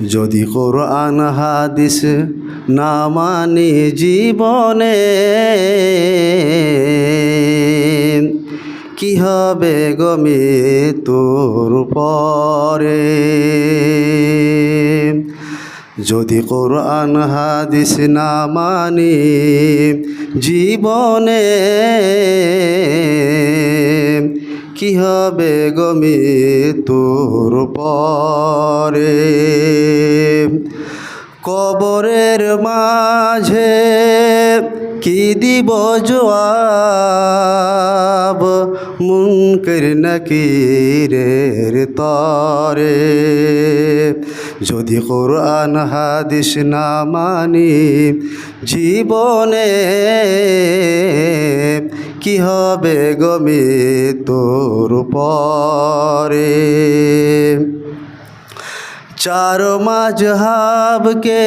যদি কোরআন হাদিস না মানি জীবনে, কি হবে গো মৃত্যুর পরে। যদি কোরআন হাদিস না মানি জীবনে, কি হবে গো মৃত্যুর পরে। কবরের মাঝে কি দিব জবাব, মুনকির নাকিরের তরে। যদি কোরআন হাদিস না মানি জীবনে, কি হবে গো মৃত্যুর পরে। চার মাযহাবকে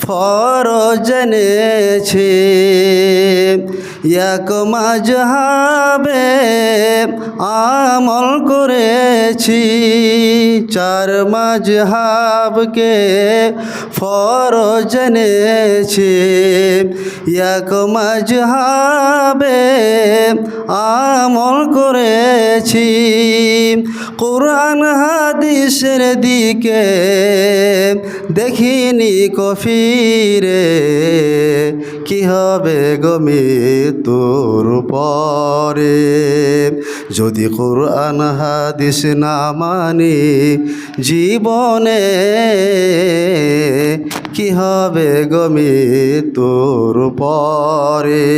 ফরজ জেনেছি, এক মাযহাবে আমল করেছি। চার মাযহাবকে ফরজ জেনেছি, এক মাযহাবে আমল করেছি। কোরআন হাদিসের দিকে দেখিনি কফিরে, কি হবে গো মৃত্যুর পরে। যদি কোরআন হাদিস না মানি জীবনে, কি হবে গো মৃত্যুর পরে।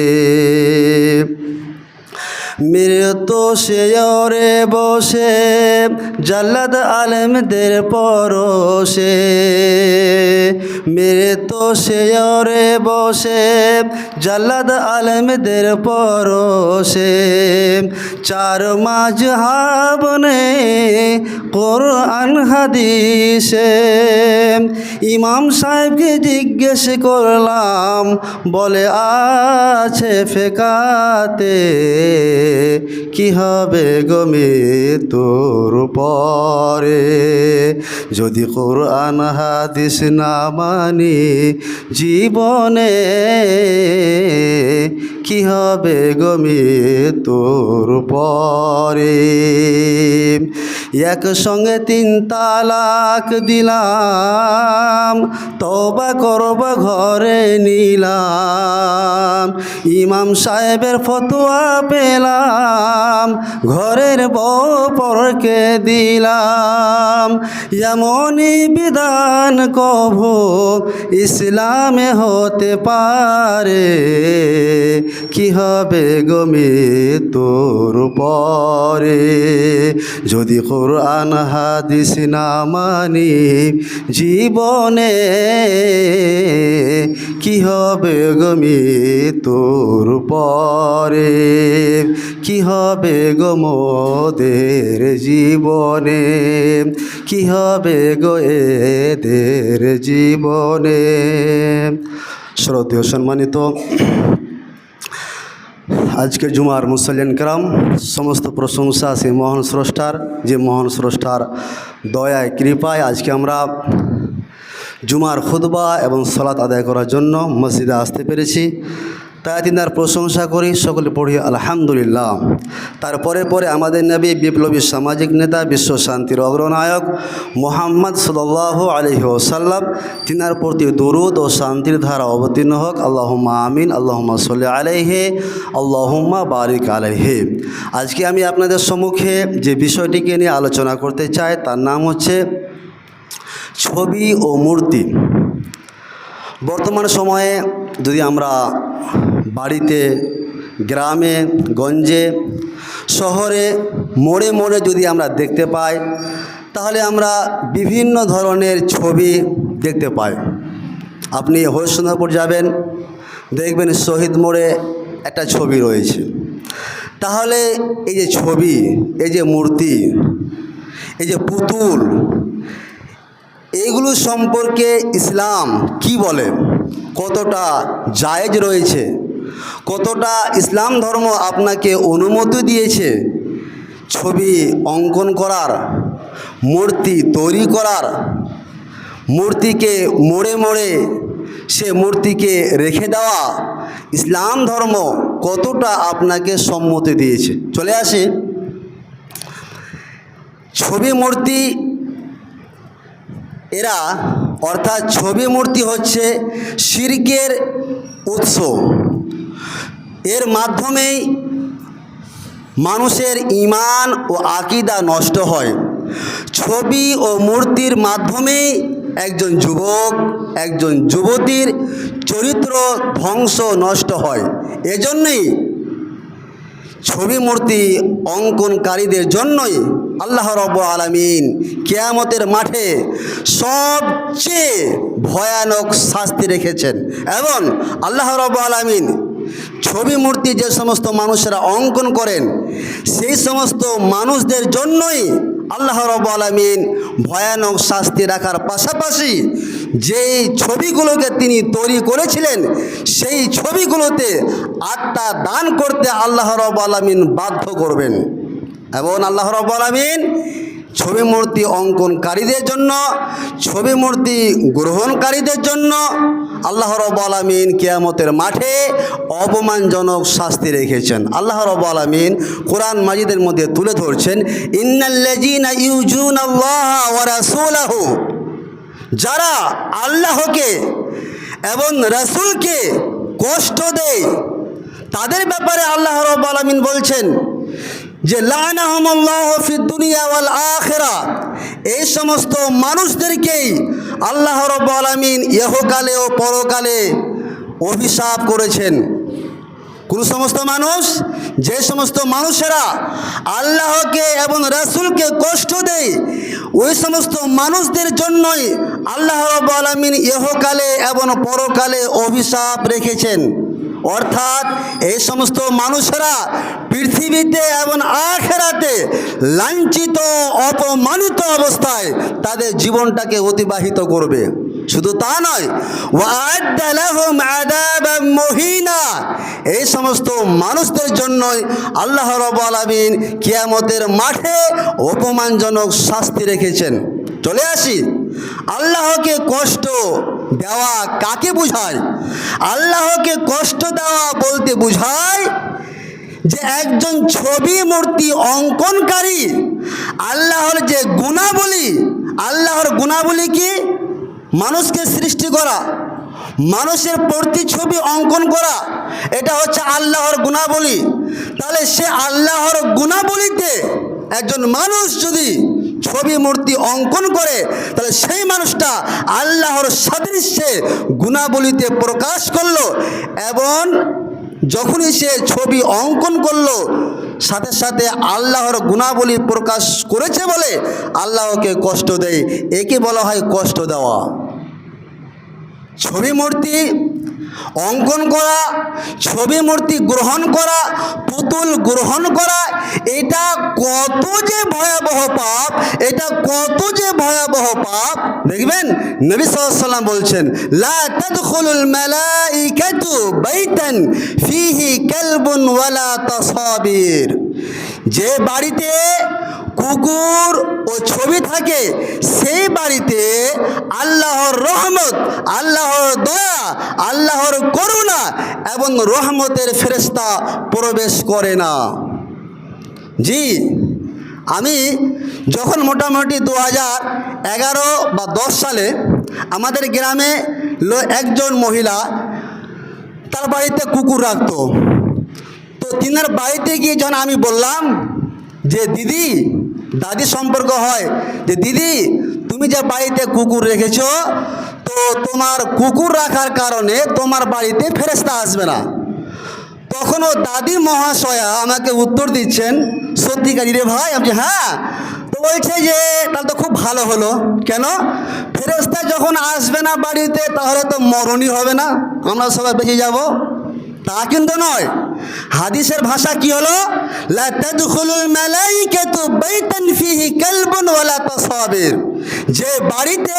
মৃত্যু শেয়রে বসে জাল্লাদ আলেমদের পরশে, মৃত্যু শেয়রে বসে জাল্লাদ আলেমদের পরশে। চার মাযহাব নেই কোরআন হাদিসে। ইমাম সাহেবকে জিজ্ঞেস করলাম, বলে আছে ফেকাতে, কি হবে গো মৃত্যুর পরে। যদি কোরআন হাদিস না মানি জীবনে, কি হবে গো মৃত্যুর পরে। একসঙ্গে 3 তালাক দিলাম, তওবা করব ঘরে নিলাম। ইমাম সাহেবের ফতোয়া পেলাম, ঘরের বউ পরকে দিলাম। এমনই বিধান কভু ইসলামে হতে পারে, কি হবে গো মৃত্যুর পরে। যদি কোরআন হাদিস না মানি জীবনে, কি হবে গো মৃত্যুর পরে। কি হবে গো মোদের জীবনে, কি হবে গো এদের জীবনে। শ্রদ্ধেয় সম্মানিত আজকে জুমার মুসল্লিন কেরাম, সমস্ত প্রশংসা সেই মহান স্রষ্টার, যে মহান স্রষ্টার দয়ায় কৃপায় আজকে আমরা জুমার খুতবা এবং সালাত আদায় করার জন্য মসজিদে আসতে পেরেছি। তাই তিনার প্রশংসা করি, সকলে পড়ি আলহামদুলিল্লাহ। তারপরে পরে আমাদের নবী, বিপ্লবী সামাজিক নেতা, বিশ্ব শান্তির অগ্রনায়ক মুহাম্মদ সাল্লাল্লাহু আলাইহি ওয়াসাল্লাম, তিনার প্রতি দুরূদ ও শান্তির ধারা অবতীর্ণ হোক। আল্লাহুম্মা আমিন, আল্লাহুম্মা সাল্লি আলাইহি, আল্লাহুম্মা বারিক আলাইহি। আজকে আমি আপনাদের সম্মুখে যে বিষয়টিকে নিয়ে আলোচনা করতে চাই, তার নাম হচ্ছে ছবি ও মূর্তি। বর্তমান সময়ে যদি আমরা বাড়িতে, গ্রামে গঞ্জে, শহরে, মোড়ে মোড়ে যদি আমরা দেখতে পাই, তাহলে আমরা বিভিন্ন ধরনের ছবি দেখতে পাই। আপনি হরিশ্চন্দ্রপুর যাবেন, দেখবেন শহীদ মোড়ে একটা ছবি রয়েছে। তাহলে এই যে ছবি, এই যে মূর্তি, এই যে পুতুল, এইগুলো সম্পর্কে ইসলাম কি বলে, কতটা জায়েজ রয়েছে, কতটা ইসলাম ধর্ম আপনাকে অনুমতি দিয়েছে ছবি অঙ্কন করার, মূর্তি তৈরি করার, মূর্তিকে মোড়ে মোড়ে সে মূর্তিকে রেখে দেওয়া ইসলাম ধর্ম কতটা আপনাকে সম্মতি দিয়েছে। চলে আসি ছবি মূর্তি, এরা অর্থাৎ ছবি মূর্তি হচ্ছে শিরকের উৎস। এর মাধ্যমেই মানুষের ঈমান ও আকীদা নষ্ট হয়। ছবি ও মূর্তির মাধ্যমেই একজন যুবক, একজন যুবতীর চরিত্র ধ্বংস নষ্ট হয়। এজন্যই ছবি মূর্তি অঙ্কনকারীদের জন্যই আল্লাহ রাব্বুল আলামিন কিয়ামতের মাঠে সবচেয়ে ভয়ানক শাস্তি রেখেছেন। এবং আল্লাহ রাব্বুল আলামিন ছবি মূর্তি যে সমস্ত মানুষেরা অঙ্কন করেন সেই সমস্ত মানুষদের জন্যই আল্লাহ রাব্বুল আলামিন ভয়ানক শাস্তি রাখার পাশাপাশি যেই ছবিগুলোকে তিনি তৈরি করেছিলেন সেই ছবিগুলোতে আত্মা দান করতে আল্লাহ রাব্বুল আলামিন বাধ্য করবেন। এবং আল্লাহ রাব্বুল আলামিন ছবি মূর্তি অঙ্কনকারীদের জন্য, ছবি মূর্তি গ্রহণকারীদের জন্য আল্লাহ রাব্বুল আলামিন কিয়ামতের মাঠে অপমানজনক শাস্তি রেখেছেন। আল্লাহ রাব্বুল আলামিন কোরআন মাজিদের মধ্যে তুলে ধরছেন, ইন্নাল্লাযীনা ইউযুনাল্লাহা ওয়া রাসূলাহু, যারা আল্লাহকে এবং রাসূলকে কষ্ট দেয় তাদের ব্যাপারে আল্লাহ রাব্বুল আলামিন বলছেন যে লা'নাহুমুল্লাহু ফিদ দুনিয়া ওয়াল আখিরা, এই সমস্ত মানুষদেরকেই আল্লাহ রাব্বুল আলামিন ইহকালে ও পরকালে অভিশাপ করেছেন। কোন সমস্ত মানুষ? যে সমস্ত মানুষেরা আল্লাহকে এবং রাসূলকে কষ্ট দেয় ওই সমস্ত মানুষদের জন্যই আল্লাহ রাব্বুল আলামিন ইহকালে এবং পরকালে অভিশাপ রেখেছেন। অর্থাৎ এই সমস্ত মানুষেরা পৃথিবীতে এবং আখিরাতে লাঞ্ছিত অপমানিত অবস্থায় তাদের জীবনটাকে অতিবাহিত করবে। শুধু তা নয়, ওয়া'আদ্দা লাহুম আযাবাম মুহিনা, এই সমস্ত মানুষদের জন্যই আল্লাহ রাব্বুল আলামিন কিয়ামতের মাঠে অপমানজনক শাস্তি রেখেছেন। চলে আসি আল্লাহকে কষ্ট দেওয়া কাকে বোঝায়? আল্লাহকে কষ্ট দেওয়া বলতে বোঝায় যে একজন ছবি মূর্তি অঙ্কনকারী আল্লাহর যে গুণাবলী, আল্লাহর গুণাবলী কি? মানুষকে সৃষ্টি করা, মানুষের প্রতিছবি অঙ্কন করা, এটা হচ্ছে আল্লাহর গুণাবলী। তাহলে সে আল্লাহর গুণাবলীতে একজন মানুষ যদি ছবি মূর্তি অঙ্কন করে তাহলে সেই মানুষটা আল্লাহর সাদৃশ্যে গুণাবলীতে প্রকাশ করলো এবং যখনই সে ছবি অঙ্কন করলো সাথে সাথে আল্লাহর গুণাবলী প্রকাশ করেছে বলে আল্লাহকে কষ্ট দেয়। একে বলা হয় কষ্ট দেওয়া। ছবি মূর্তি অঙ্কন করা, ছবি মূর্তি গ্রহণ করা, পুতুল গ্রহণ করা, এটা কত যে ভয়াবহ পাপ, এটা কত যে ভয়াবহ পাপ। দেখবেন নবী সাল্লাল্লাহু আলাইহি ওয়াসাল্লাম বলছেন, লা তাদখুলুল মালাইকাতু বাইতান ফিহি কালবুন ওয়ালা তাসাবির, যে বাড়িতে কুকুর ও ছবি থাকে সেই বাড়িতে আল্লাহর রহমত, আল্লাহর দয়া, আল্লাহর করুণা এবং রহমতের ফেরেশতা প্রবেশ করে না। জি, আমি যখন মোটামুটি 2011 বা 10 সালে আমাদের গ্রামে একজন মহিলা তার বাড়িতে কুকুর রাখতো, তো তিনার বাড়িতে গিয়ে যখন আমি বললাম যে দিদি, দাদি সম্পর্ক হয়, যে দিদি তুমি যে বাড়িতে কুকুর রেখেছো তো তোমার কুকুর রাখার কারণে তোমার বাড়িতে ফেরেশতা আসবে না। তখনও দাদি মহাশয়া আমাকে উত্তর দিচ্ছেন, সত্যিকারী রে ভাই? আমি হ্যাঁ। তো বলছে যে তাহলে তো খুব ভালো হলো। কেন? ফেরেশতা যখন আসবে না বাড়িতে তাহলে তো মরণই হবে না, আমরা সবাই বেঁচে যাব। তা কিন্তু নয়। হাদিসের ভাষা কি হলো? লা তাদখুলুল মালাইকাতু বাইতান ফিহি কালবুন ওয়ালা তাসাবির, যে বাড়িতে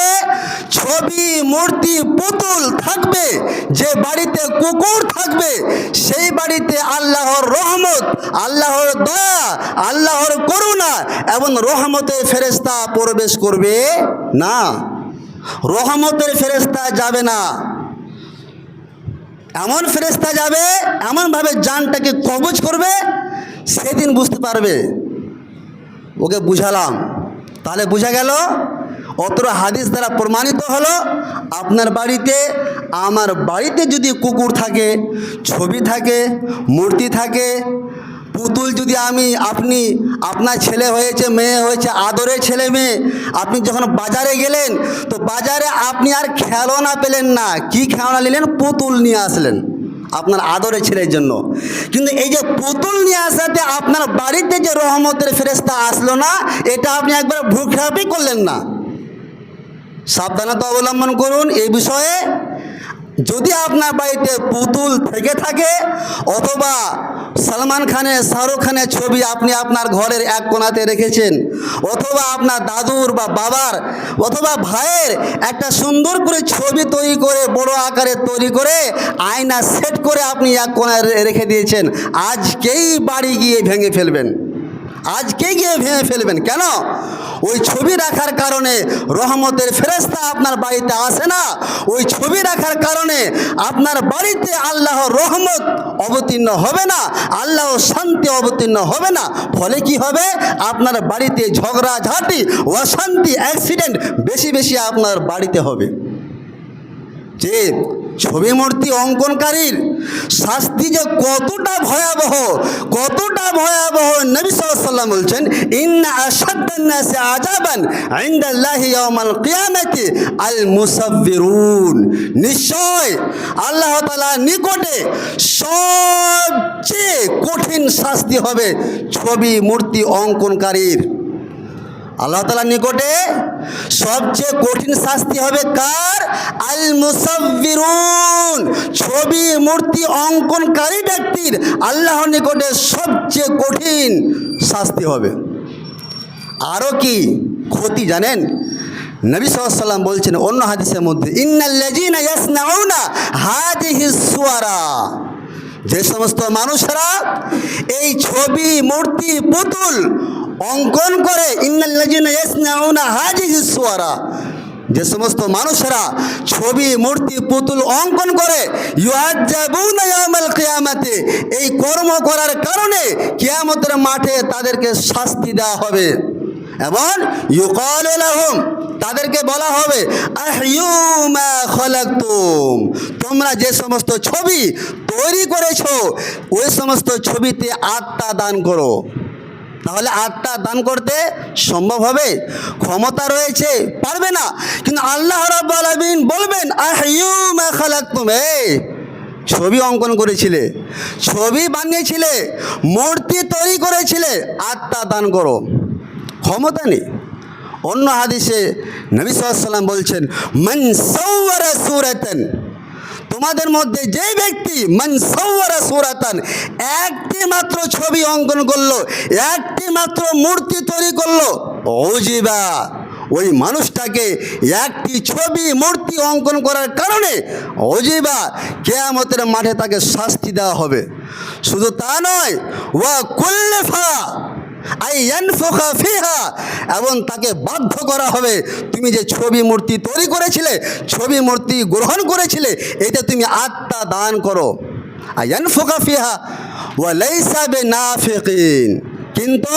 ছবি মূর্তি পুতুল থাকবে, যে বাড়িতে কুকুর থাকবে সেই বাড়িতে আল্লাহর রহমত, আল্লাহর দয়া, আল্লাহর করুণা এবং রহমতের ফেরেশতা প্রবেশ করবে না। রহমতের ফেরেশতা যাবে না। এমন ফেরেশতা যাবে, এমনভাবে জানটাকে কবজ করবে, সেদিন বুঝতে পারবে। ওকে বুঝালাম, তাহলে বোঝা গেল, অতর হাদিস দ্বারা প্রমাণিত হলো, আপনার বাড়িতে আমার বাড়িতে যদি কুকুর থাকে, ছবি থাকে, মূর্তি থাকে, পুতুল যদি আপনি আপনার ছেলে হয়েছে, মেয়ে হয়েছে, আদরের ছেলে মেয়ে, আপনি যখন বাজারে গেলেন তো বাজারে আপনি আর খেলনা পেলেন না, কি খেলনা নিলেন? পুতুল নিয়ে আসলেন আপনার আদরের ছেলের জন্য। কিন্তু এই যে পুতুল নিয়ে আসাতে আপনার বাড়িতে যে রহমতের ফেরেশতা আসলো না, এটা আপনি একবার ভ্রুক্ষেপই করলেন না। সাবধানতা অবলম্বন করুন এই বিষয়ে। যদি আপনার বাড়িতে পুতুল থেকে থাকে অথবা সলমান খানের, শাহরুখ খানের ছবি আপনি আপনার ঘরের এক কোণাতে রেখেছেন, অথবা আপনার দাদুর বা বাবার অথবা ভাইয়ের একটা সুন্দর করে ছবি তৈরি করে, বড় আকারে তৈরি করে, আয়না সেট করে আপনি এক কোণায় রেখে দিয়েছেন, আজকেই বাড়ি গিয়ে ভেঙে ফেলবেন, আজকেই গিয়ে ভেঙে ফেলবেন। কেন? ওই ছবি রাখার কারণে রহমতের ফেরেশতা আপনার বাড়িতে আসে না। ওই ছবি রাখার কারণে আপনার বাড়িতে আল্লাহর রহমত অবতীর্ণ হবে না, আল্লাহর শান্তি অবতীর্ণ হবে না। ফলে কি হবে? আপনার বাড়িতে ঝগড়াঝাটি, অশান্তি, অ্যাক্সিডেন্ট বেশি বেশি আপনার বাড়িতে হবে। যে ছবি মূর্তি অঙ্কনকারীর শাস্তি যে কতটা ভয়াবহ, কতটা ভয়াবহ, নবী সাল্লাল্লাহু আলাইহি ওয়াসাল্লাম বলছেন, ইন্না আশাদ্দান নাসি আযাবান ইনদাল্লাহি ইয়াওমাল কিয়ামাতি আল মুসাফফিরুন। নিশ্চয় আল্লাহ তাআলার নিকটে সবচেয়ে কঠিন শাস্তি হবে ছবি মূর্তি অঙ্কনকারীর। আল্লাহ তাআলার নিকটে সবচেয়ে কঠিন শাস্তি হবে কার? আল মুসাফফিরুন, ছবি মূর্তি অঙ্কনকারী ব্যক্তির আল্লাহর নিকটে সবচেয়ে কঠিন শাস্তি হবে। আরও কি ক্ষতি জানেন? নবী সাল্লাল্লাহু আলাইহি ওয়াসাল্লাম বলছেন অন্য হাদিসের মধ্যে, ইন্নাল্লাযীনা ইয়াসনাউনা হাযিহিস সুওয়ারা, যে সমস্ত মানুষেরা এই ছবি মূর্তি পুতুল অঙ্কন করে, ইন্নাল্লাযীনা ইয়াসনাউনা হাযিহিস সুওয়ারা, যে সমস্ত মানুষেরা ছবি মূর্তি পুতুল অঙ্কন করে, ইউআযাবুনা ইয়াওমাল কিয়ামাতি, এই কর্ম করার কারণে কিয়ামতের মাঠে তাদেরকে শাস্তি দেওয়া হবে। এবং ইউকালু লাহুম, তাদেরকে বলা হবে, আহইউ মা খালাকতুম, তোমরা যে সমস্ত ছবি তৈরি করেছো ওই সমস্ত ছবিতে আত্মা দান করো। তাহলে আত্মা দান করতে সম্ভব হবে? ক্ষমতা রয়েছে? পারবে না। কিন্তু আল্লাহ রাব্বুল আলামিন বলবেন, আহইউ মা খালাকতুম, এই ছবি অঙ্কন করেছিলে, ছবি বানিয়েছিলে, মূর্তি তৈরি করেছিলে, আত্মা দান করো। ক্ষমতা নেই। অন্য হাদিসে নবী সাল্লাল্লাহু আলাইহি ওয়াসাল্লাম বলছেন, মান সাওয়ারা সূরাতান, তোমাদের মধ্যে যে ব্যক্তি মান সাওয়ারা সূরাতান, একটি মাত্র ছবি অঙ্কন করলো, একটি মাত্র মূর্তি তৈরি করলো, উজিবা, ওই মানুষটাকে একটি ছবি মূর্তি অঙ্কন করার কারণে উজিবা, কিয়ামতের মাঠে তাকে শাস্তি দেওয়া হবে। শুধু তা নয়, ওয়া কুল্লিফা আইয়ানফুখা ফিহা, এবং তাকে বাধ্য করা হবে, তুমি যে ছবি মূর্তি তৈরি করেছিলে, ছবি মূর্তি গ্রহণ করেছিলে, এতে তুমি আত্মা দান করো। আইয়ানফুখা ফিহা ওয়া লাইসা বিনাফিকিন, কিন্তু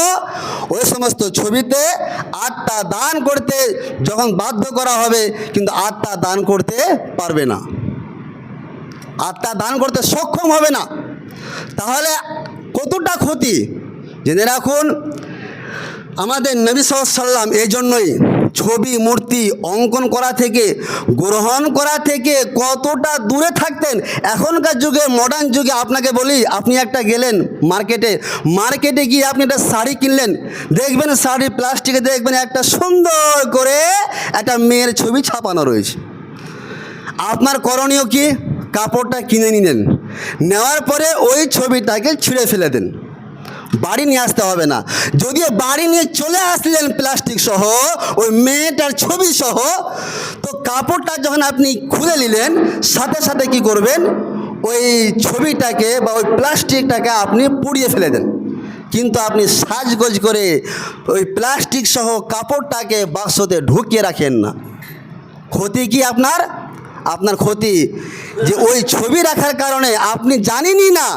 ওই সমস্ত ছবিতে আত্মা দান করতে যখন বাধ্য করা হবে, কিন্তু আত্মা দান করতে পারবে না, আত্মা দান করতে সক্ষম হবে না। তাহলে কতটা ক্ষতি জেনে রাখুন। আমাদের নবী সাল্লাল্লাহু আলাইহি ওয়াসাল্লাম এই জন্যই ছবি মূর্তি অঙ্কন করা থেকে, গ্রহণ করা থেকে কতটা দূরে থাকতেন। এখনকার যুগে, মডার্ন যুগে আপনাকে বলি, আপনি একটা গেলেন মার্কেটে গিয়ে আপনি একটা শাড়ি কিনলেন, দেখবেন শাড়ি প্লাস্টিকে দেখবেন একটা সুন্দর করে একটা মেয়ের ছবি ছাপানো রয়েছে। আপনার করণীয় কি? কাপড়টা কিনে নিলেন, নেওয়ার পরে ওই ছবিটাকে ছিঁড়ে ফেলে দেন, বাড়ি নিয়ে আসতে হবে না। যদিও বাড়ি নিয়ে চলে আসলেন প্লাস্টিক সহ, ওই মেয়েটার ছবি সহ, তো কাপড়টা যখন আপনি খুলে নিলেন, সাথে সাথে কি করবেন? ওই ছবিটাকে বা ওই প্লাস্টিকটাকে আপনি পুড়িয়ে ফেলে দেন। কিন্তু আপনি সাজগোজ করে ওই প্লাস্টিক সহ কাপড়টাকে বাক্সতে ঢুকিয়ে রাখেন না। ক্ষতি কি আপনার? আপনার ক্ষতি যে ওই ছবি রাখার কারণে আপনি জানেনই না,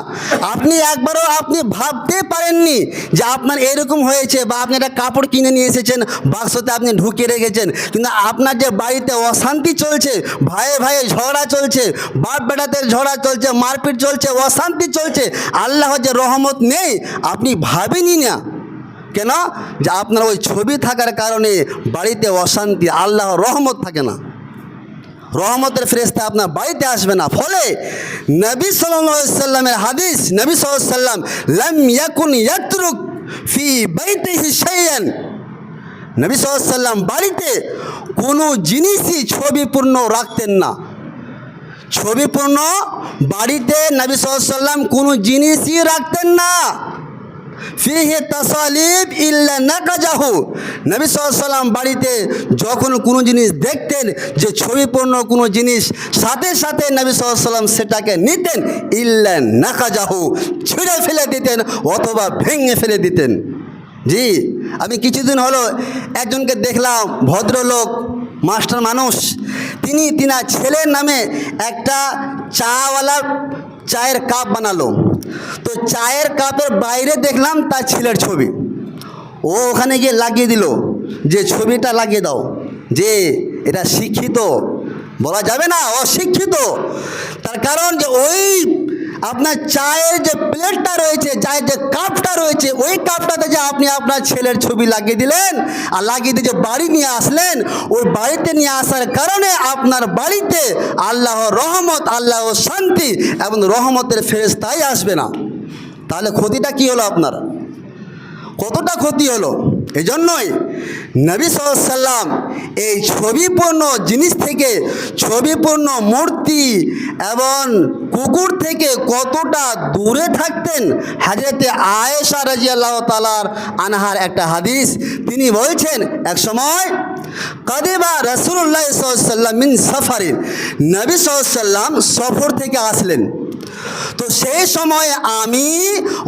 আপনি একবারও আপনি ভাবতে পারেননি যে আপনার এরকম হয়েছে, বা আপনি একটা কাপড় কিনে নিয়ে এসেছেন, বাক্সতে আপনি ঢুকিয়ে রেখেছেন, কিন্তু আপনার যে বাড়িতে অশান্তি চলছে, ভাইয়ে ভাইয়ে ঝগড়া চলছে, বাপ বেটাতে ঝগড়া চলছে, মারপিট চলছে, অশান্তি চলছে, আল্লাহ যে রহমত নেই আপনি ভাবেনই না। কেন? যে আপনার ওই ছবি থাকার কারণে বাড়িতে অশান্তি, আল্লাহর রহমত থাকে না, রহমতের ফেরেশতা আপনার বাড়িতে আসবে না। ফলে নবী সাল্লাল্লাহু আলাইহি সাল্লামের হাদিস, নবী সাল্লাল্লাহু আলাইহি সাল্লাম লাম ইয়াকুন ইয়াতরুক ফি বাইতিহি শাইআন, নবী সাল্লাল্লাহু আলাইহি সাল্লাম বাড়িতে কোনো জিনিসই ছবিপূর্ণ রাখতেন না। ছবিপূর্ণ বাড়িতে নবী সাল্লাল্লাহু আলাইহি সাল্লাম কোনো জিনিসই রাখতেন না। ফিহি তাসালিব ইল্লা নাকাজাহু, নবী সাল্লাল্লাহু আলাইহি সাল্লাম বাড়িতে যখন কোনো জিনিস দেখতেন যে ছবিপূর্ণ কোনো জিনিস, সাথে সাথে নবী সাল্লাল্লাহু আলাইহি সাল্লাম সেটাকে নিতেন, ইল্লা নাকাজাহু, ছিঁড়ে ফেলে দিতেন অথবা ভেঙে ফেলে দিতেন। জি, আমি কিছুদিন হলো একজনকে দেখলাম, ভদ্রলোক, মাস্টার মানুষ, তিনি তিনার ছেলের নামে একটা চাওয়ালার চায়ের কাপ বানালো। তো চায়ের কাপের বাইরে দেখলাম তার ছেলের ছবি, ও ওখানে গিয়ে লাগিয়ে দিল যে ছবিটা লাগিয়ে দাও, যে এটা শিক্ষিত বলা যাবে না, অশিক্ষিত। তার কারণ যে ওই আপনার চায়ের যে প্লেটটা রয়েছে, চায়ের যে কাপটা রয়েছে, ওই কাপটাতে যে আপনি আপনার ছেলের ছবি লাগিয়ে দিলেন, আর লাগিয়ে দিয়ে যে বাড়ি নিয়ে আসলেন, ওই বাড়িতে নিয়ে আসার কারণে আপনার বাড়িতে আল্লাহর রহমত, আল্লাহর শান্তি এবং রহমতের ফেরেশতাই আসবে না। তাহলে ক্ষতিটা কি হলো আপনার? কতটা ক্ষতি হলো? এই জন্যই নবী সাল্লাল্লাহু আলাইহি সাল্লাম এই ছবিপূর্ণ জিনিস থেকে, ছবিপূর্ণ মূর্তি এবং কুকুর থেকে কতটা দূরে থাকতেন। হযরতে আয়েশা রাদিয়াল্লাহু তাআলা আনহার একটা হাদিস, তিনি বলছেন এক সময় কাদিমা রাসূলুল্লাহ সাল্লাল্লাহু আলাইহি সাল্লাম মিন সাফারিন, নবী সাল্লাল্লাহু আলাইহি সাল্লাম সফর থেকে আসলেন। তো সেই সময় আমি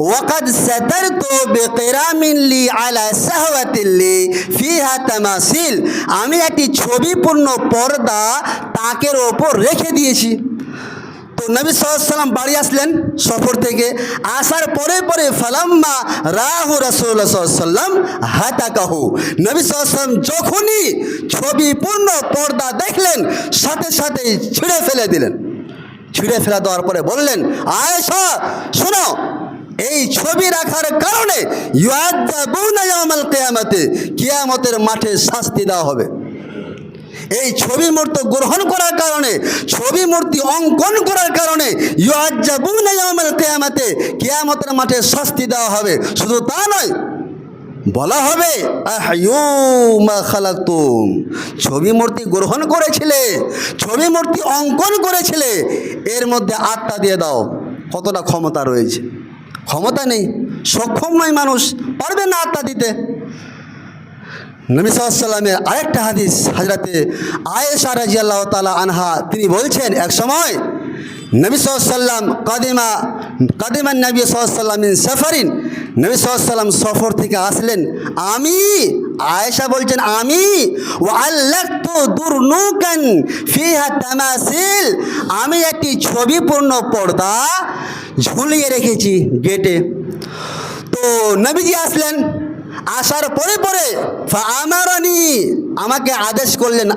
ওয়াকাদ সাতারতু বিকিরামিন লি আলা সাহওয়াতিল্লি ফিহা তামাসিল, আমি একটি ছবিপূর্ণ পর্দা তাকের ওপর রেখে দিয়েছি। তো নবী সাল্লাল্লাহু আলাইহি সাল্লাম বাড়ি আসলেন সফর থেকে, আসার পরে পরে ফালাম্মা রাহু রাসূলুল্লাহ সাল্লাল্লাহু আলাইহি সাল্লাম হাতাকাহু, নবী সাল্লাল্লাহু আলাইহি সাল্লাম যখনই ছবিপূর্ণ পর্দা দেখলেন সাথে সাথে ছিঁড়ে ফেলে দিলেন। ছিঁড়ে ফেলা দেওয়ার পরে বললেন, আয়েশা শোনো, এই ছবি রাখার কারণে ইউআযাবুনা ইয়াউমাল কিয়ামাতে, কিয়ামতের মাঠে শাস্তি দেওয়া হবে। এই ছবি মূর্তি গ্রহণ করার কারণে, ছবি মূর্তি অঙ্কন করার কারণে ইউআযাবুনা ইয়াউমাল কিয়ামাতে, কিয়ামতের মাঠে শাস্তি দেওয়া হবে। শুধু তা নয়, বলা হবে আহইউ মা খালাকতুম, ছবি মূর্তি গ্রহণ করেছিলে, ছবি মূর্তি অঙ্কন করেছিলে, এর মধ্যে আত্মা দিয়ে দাও। কতটা ক্ষমতা রয়েছে? ক্ষমতা নেই, সক্ষম নয়, মানুষ পারবে না আত্মা দিতে। নবী সাল্লাল্লাহু আলাইহি সাল্লামের আরেকটা হাদিস, হযরতে আয়েশা রাদিয়াল্লাহু তাআলা আনহা, তিনি বলছেন এক সময় নবী সাল্লাল্লাহু আলাইহি সাল্লাম কাদিমান নবী সাল্লাল্লাহু আলাইহি সাল্লাম মিন সাফারিন, নবী সাল্লাল্লাহু আলাইহি সাল্লাম সফর থেকে আসলেন, আমি, আয়েশা বলছেন, আমি ওয়াল্লাকতু দুরনুকান ফিহা তামাসিল, আমি একটি ছবিপূর্ণ পর্দা ঝুলিয়ে রেখেছি গেটে। তো নবীজি আসলেন, আসার পরে পরে ফাআমারানি, আমাকে আদেশ করলেন,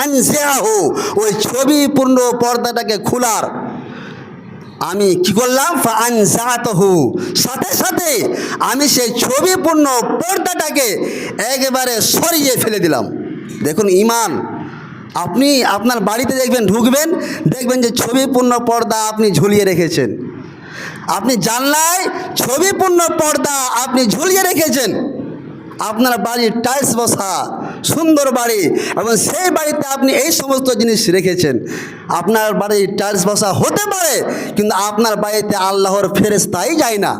আনজিআহু, ওই ছবিপূর্ণ পর্দাটাকে খোলার। আমি কি করলাম? ফাআনজাতুহু, সাথে সাথে আমি সেই ছবিপূর্ণ পর্দাটাকে একেবারে সরিয়ে ফেলে দিলাম। দেখুন ঈমান, আপনি আপনার বাড়িতে দেখবেন, ঢুকবেন, দেখবেন যে ছবিপূর্ণ পর্দা আপনি ঝুলিয়ে রেখেছেন, আপনি জানলায় ছবিপূর্ণ পর্দা আপনি ঝুলিয়ে রেখেছেন, আপনার বাড়ির টাইলস বসা সুন্দর বাড়ি, এবং সেই বাড়িতে আপনি এই সমস্ত জিনিস রেখেছেন। আপনার বাড়ির টাইলস বসা হতে পারে, কিন্তু আপনার বাড়িতে আল্লাহর ফেরেশতাই যায় না,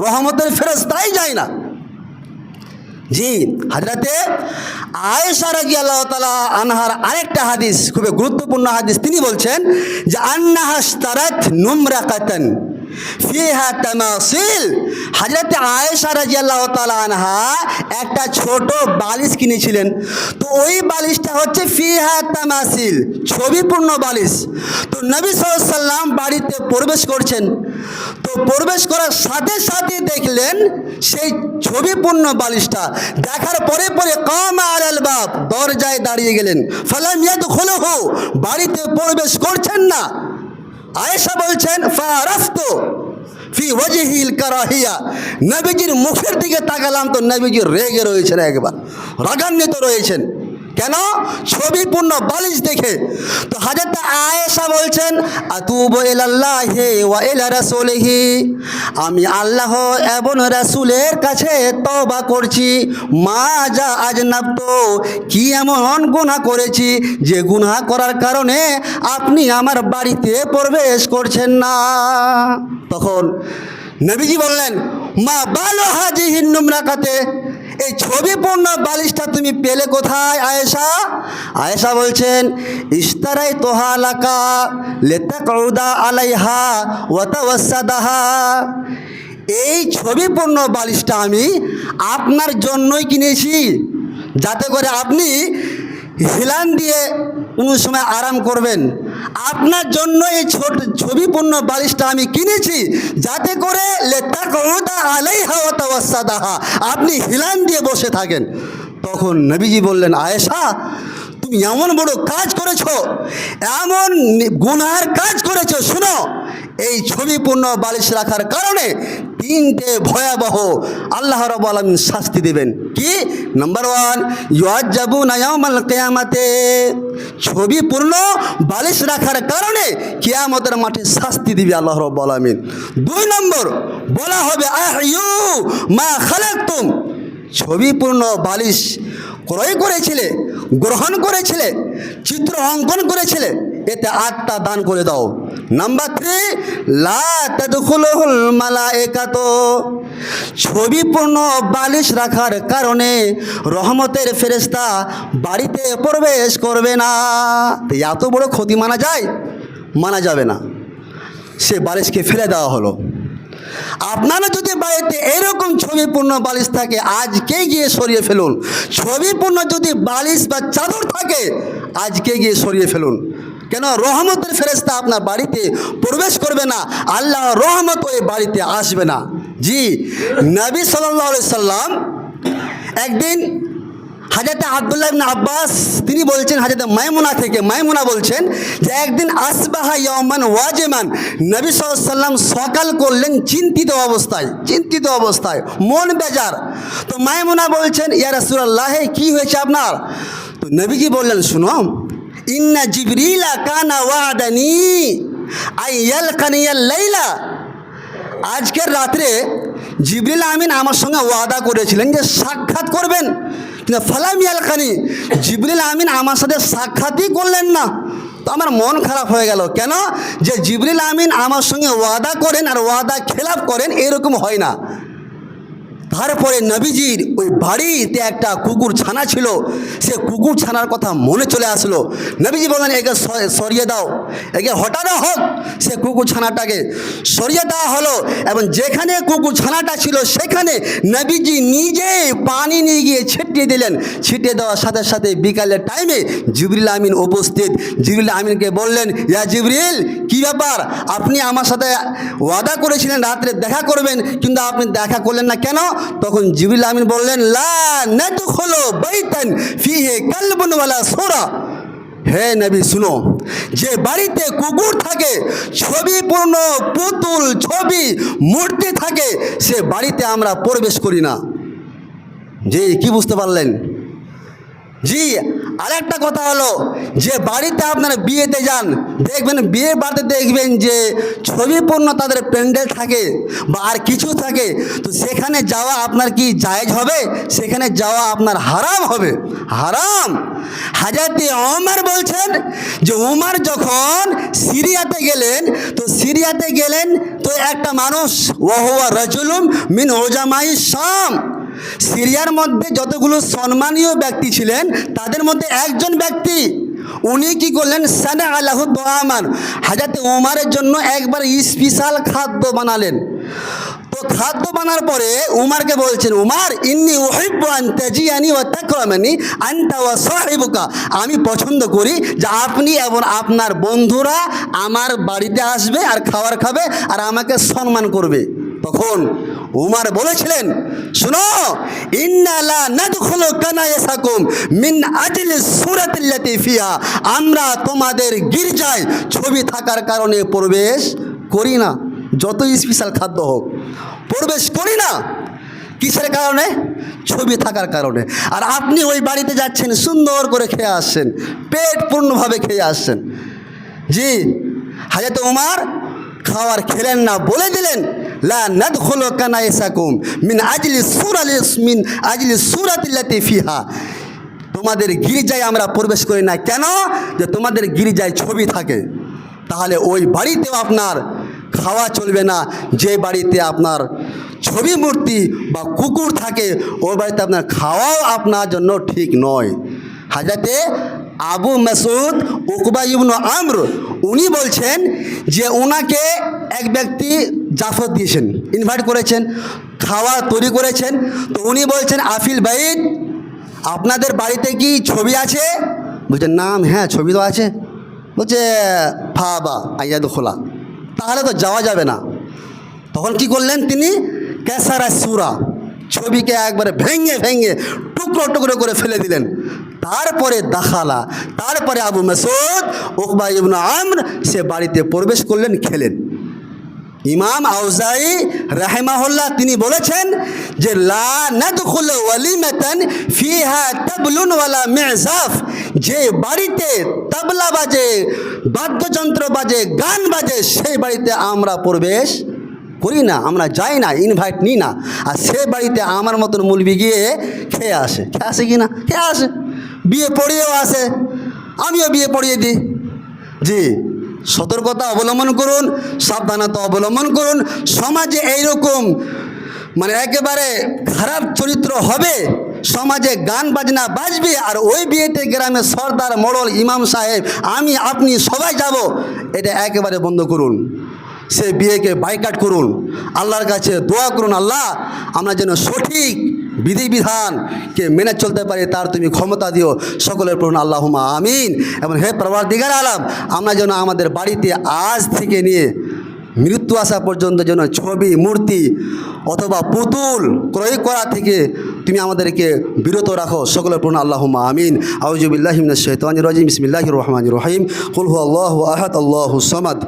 রহমতের ফেরেশতাই যায় না। জি, হযরতে আয়েশা রাদিয়াল্লাহু তাআলা আনহার আরেকটা হাদিস, খুবই গুরুত্বপূর্ণ হাদিস, তিনি বলছেন যে আন্নাহা ইশতারাত নুমরাকাতান ফিহা তামাসিল। হযরত আয়েশা রাদিয়াল্লাহু তাআলা আনহা একটা ছোট বালিশ কিনেছিলেন। তো ওই বালিশটা হচ্ছে ফিহা তামাসিল, ছবিপূর্ণ বালিশ। তো নবী সাল্লাল্লাহু আলাইহি সাল্লাম বাড়িতে প্রবেশ করছেন। তো প্রবেশ করার সাথে সাথে দেখলেন সেই ছবিপূর্ণ বালিশটা। দেখার পরে পরে কামা আলাল বাব, দরজায় দাঁড়িয়ে গেলেন। ফালাম ইয়াদখুলহু, বাড়িতে প্রবেশ করছেন না। আয়েশা বলছেন ফারাফতু ফি ওয়াজহিল কারাহিয়া, নবীজির মুখের দিকে তাকালাম তো নবীজি রেগে রয়েছেন, একবার রাগান্বিত রয়েছেন। কেন? ছবিপূর্ণ বালিশ দেখে। তো হযরত আয়েশা বলছেন আতুবু ইলাল্লাহি ওয়া ইলা রাসূলিহি, আমি আল্লাহ এবং রাসূলের কাছে তওবা করছি। মা যা আজনাবতু, কি এমন গুনাহ করেছি যে গুনাহ করার কারণে আপনি আমার বাড়িতে প্রবেশ করছেন না। তখন নবীজি বললেন মা বালু হাজিহিন নুমরাকাতে, এই ছবিপূর্ণ বালিশটা তুমি পেলে কোথায় আয়েশা? আয়েশা বলছেন ইশতারাই তোহা লাকা লিতাকউদা আলাইহা ওয়া তাওয়াসসাদাহা, এই ছবিপূর্ণ বালিশটা আমি আপনার জন্যই কিনেছি, যাতে করে আপনি হিলান দিয়ে কোনো সময় আরাম করবেন। আপনার জন্য এই ছবিপূর্ণ বালিশটা আমি কিনেছি, যাতে করে লিতাকউদা আলাইহা ওয়া তাওয়াসসাদাহা, আপনি হিলান দিয়ে বসে থাকেন। তখন নবীজি বললেন আয়েশা, তুমি এমন বড় কাজ করেছো, এমন গুনাহের কাজ করেছো। শুনো, এই ছবিপূর্ণ বালিশ রাখার কারণে তিনটে ভয়াবহ আল্লাহ রাব্বুল আলামিন শাস্তি দেবেন। কি? নাম্বার 1, ইউআযাবুনা ইয়াউমাল কিয়ামাতে, ছবিপূর্ণ বালিশ রাখার কারণে কিয়ামতের মাঠে শাস্তি দিবে আল্লাহ রাব্বুল আলামিন। 2 নম্বর, বলা হবে আহইউ মা খালাকতুম, ছবিপূর্ণ বালিশ ক্রয় করেছিলে, গ্রহণ করেছিলে, চিত্র অঙ্কন করেছিলে, এতে আত্মা দান করে দাও। নাম্বার 3, লা তাদখুলুল মালায়েকাতু, ছবিপূর্ণ বালিশ রাখার কারণে রহমতের ফেরেশতা বাড়িতে প্রবেশ করবে না। তো এত বড় ক্ষতি মানা যায়? মানা যাবে না। সে বালিশকে ফেলে দেওয়া হলো। আপনারা যদি বাড়িতে এরকম ছবিপূর্ণ বালিশ থাকে আজকে গিয়ে সরিয়ে ফেলুন। ছবিপূর্ণ যদি বালিশ বা চাদর থাকে আজকে গিয়ে সরিয়ে ফেলুন। কেন? রহমতের ফেরেশতা আপনার বাড়িতে প্রবেশ করবে না, আল্লাহ রহমত ওই বাড়িতে আসবে না। জি, নবী সাল্লাল্লাহু আলাইহি সাল্লাম একদিন হযরত আব্দুল্লাহ ইবনে আব্বাস তিনি বলছেন হযরত মাইমুনা থেকে, মাইমুনা বলছেন যে একদিন আসবাহা ইয়াওমান ওয়াজিমান, নবী সাল্লাল্লাহু আলাইহি সাল্লাম সকাল করলেন চিন্তিত অবস্থায়, মন বেজার। তো মাইমুনা বলছেন ইয়া রাসূলুল্লাহ, কি হয়েছে আপনার? তো নবীজি বললেন শুনো, ইন্না জিবরিলা কানা ওয়াদানি আইয়ালকানিয়াল লাইলা, আজকের রাত্রে জিবরিল আমিন আমার সঙ্গে ওয়াদা করেছিলেন যে সাক্ষাৎ করবেন, কিন্তু ফালাম ইয়ালকানি, জিবরিল আমিন আমার সাথে সাক্ষাৎই করলেন না। তো আমার মন খারাপ হয়ে গেল। কেন? যে জিবরিল আমিন আমার সঙ্গে ওয়াদা করেন আর ওয়াদা খেলাপ করেন, এরকম হয় না। তারপরে নবীজির ওই বাড়িতে একটা কুকুর ছানা ছিল, সে কুকুর ছানার কথা মনে চলে আসলো। নবীজি বললেন একে সরিয়ে দাও, একে হটানো হোক। সে কুকুর ছানাটাকে সরিয়ে দেওয়া হলো এবং যেখানে কুকুর ছানাটা ছিল সেখানে নবীজি নিজে পানি নিয়ে গিয়ে ছিটিয়ে দিলেন। ছিটিয়ে দেওয়ার সাথে সাথে বিকালের টাইমে জিবরিল আমিন উপস্থিত। জিবরিল আমিনকে বললেন ইয়া জিবরিল, কী ব্যাপার? আপনি আমার সাথে ওয়াদা করেছিলেন রাত্রে দেখা করবেন, কিন্তু আপনি দেখা করলেন না কেন? তখন জিবরিল আমিন বললেন লা নাদখুলু বাইতান ফিহি কালবুন ওয়ালা সূরা, হে নবী শুনো, যে বাড়িতে কুকুর থাকে, ছবিপূর্ণ পুতুল, ছবি, মূর্তি থাকে, সে বাড়িতে আমরা প্রবেশ করি না। জি, কি বুঝতে পারলেন? জি, আরেকটা কথা হলো, যে বাড়িতে আপনারা বিয়েতে যান, দেখবেন বিয়ে বাড়িতে দেখবেন যে ছবিপূর্ণ তাদের প্যান্ডেল থাকে বা আর কিছু থাকে, তো সেখানে যাওয়া আপনার কি জায়েজ হবে? সেখানে যাওয়া আপনার হারাম হবে, হারাম। হযরত ওমর বলছেন যে ওমর যখন সিরিয়াতে গেলেন তো একটা মানুষ ওয়াহুয়া রাজুলুম মিন উজামাই শাম, সিরিয়ার মধ্যে যতগুলো সম্মানীয় ব্যক্তি ছিলেন তাদের মধ্যে একজন ব্যক্তি উনি কি করলেন, সানা আলাহু তোয়ামান, হযরত ওমরের জন্য একবার স্পেশাল খাদ্য বানালেন। তো খাদ্য বানার পরে উমারকে বলছেন, উমার ইন্নী উহিব্বু আন তাজিয়ানি ওয়া তাকরামানি আনতা ওয়া সাহিবুকা, আমি পছন্দ করি যে আপনি এবং আপনার বন্ধুরা আমার বাড়িতে আসবে আর খাবার খাবে আর আমাকে সম্মান করবে। তখন উমার বলেছিলেন, শুনো, ইন্না লা নাদখুলু কানায়াসাকুম মিন আজলি সূরাতিল্লাতি ফিহা, আমরা তোমাদের গির্জায় ছবি থাকার কারণে প্রবেশ করি না। যত স্পেশাল খাদ্য হোক প্রবেশ করি না। কিসের কারণে? ছবি থাকার কারণে। আর আপনি ওই বাড়িতে যাচ্ছেন, সুন্দর করে খেয়ে আসছেন, পেট পূর্ণভাবে খেয়ে আসছেন। জি, হযরত ওমর খাওয়ার খেলেন না, বলে দিলেন, লা নাদখুলু কানাইসাকুম মিন আজলি সূরাতিল্লাতি ফিহা, তোমাদের গির্জায় আমরা প্রবেশ করি না। কেন? যে তোমাদের গির্জায় ছবি থাকে। তাহলে ওই বাড়িতেও আপনার খাওয়া চলবে না। যে বাড়িতে আপনার ছবি মূর্তি বা কুকুর থাকে, ওই বাড়িতে আপনার খাওয়াও আপনার জন্য ঠিক নয়। হযরতে আবু মাসউদ উকবা ইবনে আমর উনি বলছেন যে ওনাকে এক ব্যক্তি জাফর দিয়েছেন, ইনভাইট করেছেন, খাওয়া তৈরি করেছেন। তো উনি বলছেন, আফিল বাইত, আপনাদের বাড়িতে কি ছবি আছে? বলছেন, নাম, হ্যাঁ ছবি তো আছে। বলছে, ফাবা আইয়াদ খোলা, তাহলে তো যাওয়া যাবে না। তখন কি করলেন তিনি? কেসারা সুরা, ছবিকে একবারে ভেঙে ভেঙে টুকরো টুকরো করে ফেলে দিলেন। তারপরে দাখালা, তারপরে আবু মাসউদ উকবা ইবনে আমর সে বাড়িতে প্রবেশ করলেন, খেলেন। ইমাম আউজাই রাহিমাহুল্লাহ তিনি বলেছেন যে লা নাদখুলু ওয়ালিমাতান ফিহা তাবলুন ওয়ালা মিজাফ, যে বাড়িতে তবলা বাজে, বাদ্যযন্ত্র বাজে, গান বাজে, সেই বাড়িতে আমরা প্রবেশ করি না, আমরা যাই না, ইনভাইট নিই না। আর সে বাড়িতে আমার মতন মুলবি গিয়ে খেয়ে আসে কি না? খেয়ে আসে, বিয়ে পড়িয়েও আসে, আমিও বিয়ে পড়িয়ে দিই। জি, সতর্কতা অবলম্বন করুন, সাবধানতা অবলম্বন করুন। সমাজে এইরকম একেবারে খারাপ চরিত্র হবে, সমাজে গান বাজনা বাজবে, আর ওই বিয়েতে গ্রামে সর্দার, মোড়ল, ইমাম সাহেব, আমি, আপনি সবাই যাব, এটা একেবারে বন্ধ করুন। সে বিয়েকে বাইকাট করুন, আল্লাহর কাছে দোয়া করুন, আল্লাহ আমরা যেন সঠিক বিধিবিধানকে মেনে চলতে পারি, তার তুমি ক্ষমতা দিও। সকলের পড়ুন আল্লাহুম্মা আমিন। এবং হে পরওয়ারদিগার আলম, আমরা যেন আমাদের বাড়িতে আজ থেকে নিয়ে মৃত্যু আসা পর্যন্ত যেন ছবি, মূর্তি অথবা পুতুল ক্রয় করা থেকে তুমি আমাদেরকে বিরত রাখো। সকলের পড়ুন আল্লাহুম্মা আমিন। আউযু বিল্লাহি মিনাশ শাইতানির রাজিম। বিসমিল্লাহির রহমানির রহিম। কুল হুয়াল্লাহু আহাদ, আল্লাহুস সামাদ।